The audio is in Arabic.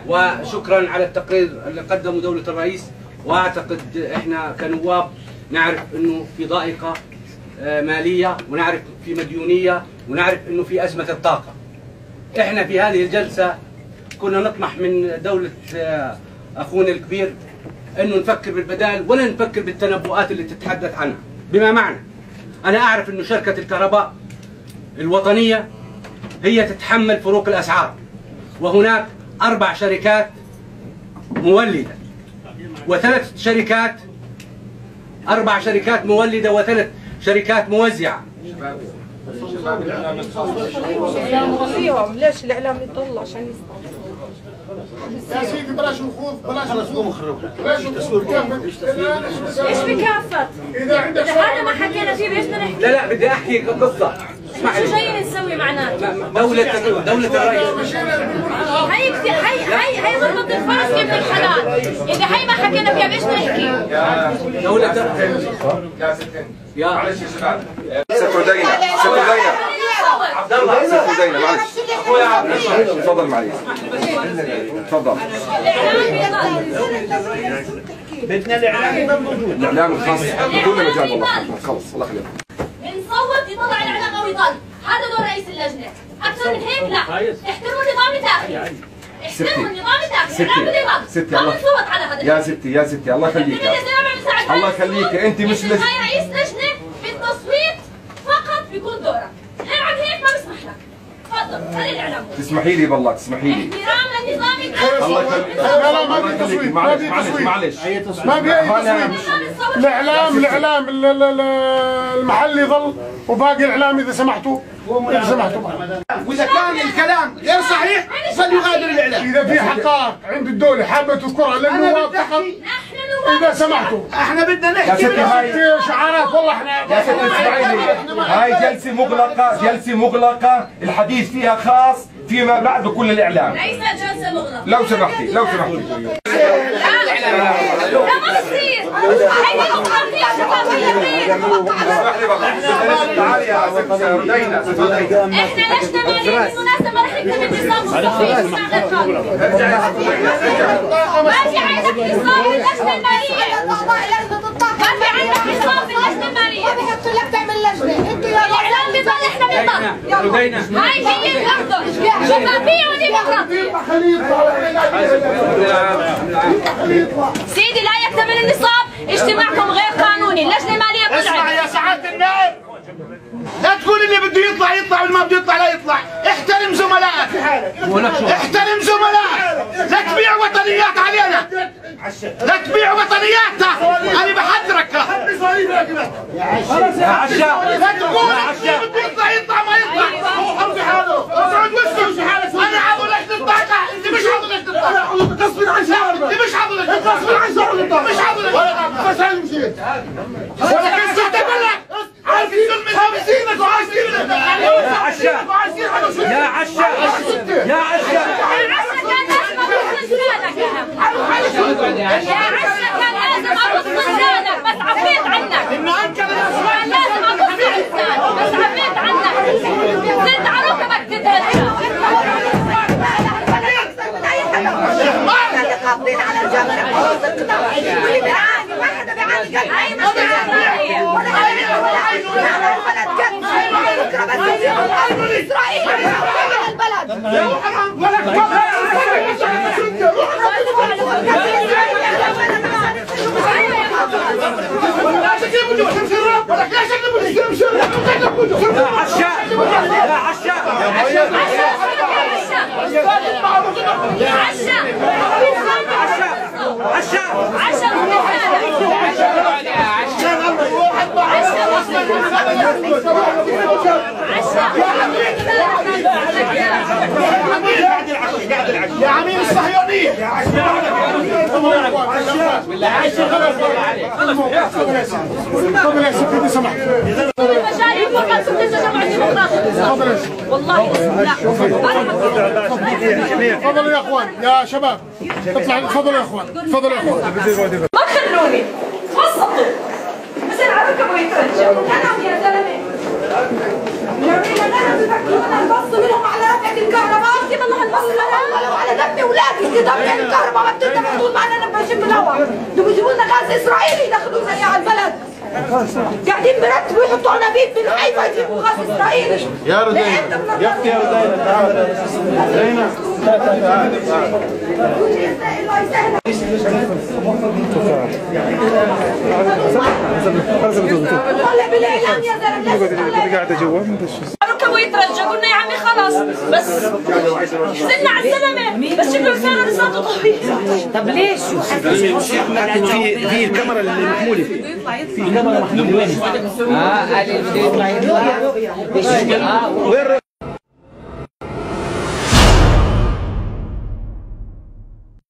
وشكرا على التقرير اللي قدمه دولة الرئيس. واعتقد احنا كنواب نعرف انه في ضائقة مالية، ونعرف في مديونية، ونعرف انه في أزمة الطاقة. احنا في هذه الجلسة كنا نطمح من دولة اخونا الكبير انه نفكر بالبدائل ولا نفكر بالتنبؤات اللي تتحدث عنها. بما معنى انا اعرف انه شركة الكهرباء الوطنية هي تتحمل فروق الاسعار، وهناك 4 شركات مولدة وثلاث شركات، 4 شركات مولدة و3 شركات موزعة. ليش الاعلام يطلع عشان يسمع؟ يا سيدي بلاش نخوض، بلاش نخوض، بلاش نخوض. ايش بكافة؟ اذا عندك هذا ما حكينا فيه بايش بدنا نحكي؟ لا بدي احكي قصة. اسمع لي. شو جايين نسوي معناته؟ دولة الرئيس. هي ضربة الفرس كيف الحلال. اذا هي ما حكينا فيها بايش نحكي؟ دولة معلش يا شباب. ست ودينا عبد الله، ست ودينا معلش. اخويا عبد الله تفضل معلش. تفضل. بدنا الاعلام يضل موجود. الاعلام الخاص بكل مجال والله. خلص الله يخليك. بنصوت يطلع الاعلام او يضل، هذا دور رئيس اللجنة. أكثر من هيك لا. احترموا النظام الداخلي. احترموا النظام الداخلي. الاعلام بده يضل. ستي الله يا ستي الله يخليك. الله يخليك انت مش هاي رئيس لجنة بالتصويت فقط بيكون دورك. غير عن هيك ما بسمح لك. تفضل خلي الاعلام. تسمحي لي بالله تسمحي لي. احترام للنظام الداخلي. الله يخليك. لا لا ما في تصويت، معلش ما في اي تصويت. الاعلام المحلي ظل، وباقي الاعلام اذا سمحتوا واذا كان الكلام غير صحيح فليغادر الاعلام. اذا في حقائق عند الدوله حابه تذكرها للنواب فقط اذا سمحتوا. احنا بدنا يا نحكي ستي شعارات والله احنا يا ستي اسمعي لي. هاي جلسة مغلقة الحديث فيها خاص فيما بعد بكل الاعلام. ليس جلسة مغلقة. لو سمحتي لا ما بصير. هيدي ديمقراطية شفافية. تعالي يا ست ردينا. احنا لجنة مالية بالمناسبة ما رح نكتب النظام الصحي مع غير قانون. ما في عندك نظام باللجنة المالية. ما في عندك نظام باللجنة المالية. ما بيحطوا لك تعمل لجنة. انتوا يا الاعلام بيضل احنا بنضل. هاي هي الاردن شفافية وديمقراطية. سيدي لا يكتمل النصاب، اجتماعكم غير قانوني، اللجنة المالية بتدعم. اسمع يا سعادة النائب، لا تقول اللي بده يطلع واللي ما بده يطلع لا يطلع. احترم زملائك. احترم زملائك. لا تبيع وطنيات علينا. لا تبيع وطنياتنا. انا بحذرك. يا عشا لا تقول اللي بده يطلع ما يطلع. حرصي حاله. اقعد واسكت. انا عضو لجنة الطاقة، انت مش عضو لجنة الطاقة. غصب عن شعرك. انت مش عضو لجنة الطاقة. غصب عن شعرك. مش عضو لجنة الطاقة. بس هاي مشيت. ولا كنت تقبلك. عارفين المسامسينك وعايزين يا عشا يا عشا يا عشا يا عشا كان لازم ابص لسانك بس عفيت عنك. كان لازم ابص لسانك بس عفيت عنك. زدت على ركبك تتهدى. قابضين على الجامعة واللي بيعاني ما حدا بيعاني قلب هاي مشاعر ولا على البلد قد بكره بس يجيبوا القانون الاسرائيلي على البلد يا عشا يا عشا يا عشا يا عميل الصهيونية. تفضل يا سيدي اذا سمحت. المشاريع فقط ست تجمع ديمقراطي. والله لا. تفضلوا يا اخوان يا شباب اطلع. تفضلوا يا اخوان تفضلوا يا اخوان. ما تخلوني وسطوا بس العركة ويترجع. انا يا زلمه جميل انا بفكروا انا نبص لهم على رفعة الكهرباء. كيف الله هالمسخرة؟ لو على دمي اولادي تدمر الكهرباء ما بتقدر تدخل معنا نباشين بالهواء، بدهم يجيبوا لنا غاز اسرائيلي يدخلونا اياه على البلد. قاعدين برتبوا يحطوا عنابيب من حيفا يجيبوا غاز اسرائيلي. يا رودينا يا اختي يا رودينا تعالي رودينا طلع بالاعلام يا زلمه قاعده جوا ركبوا يترجى قلنا يا عمي خلاص بس حزنا على الزلمه بس شكله لسانه لساته طويل. طب ليش؟ في الكاميرا اللي محموله في كاميرا محموله وين؟ وين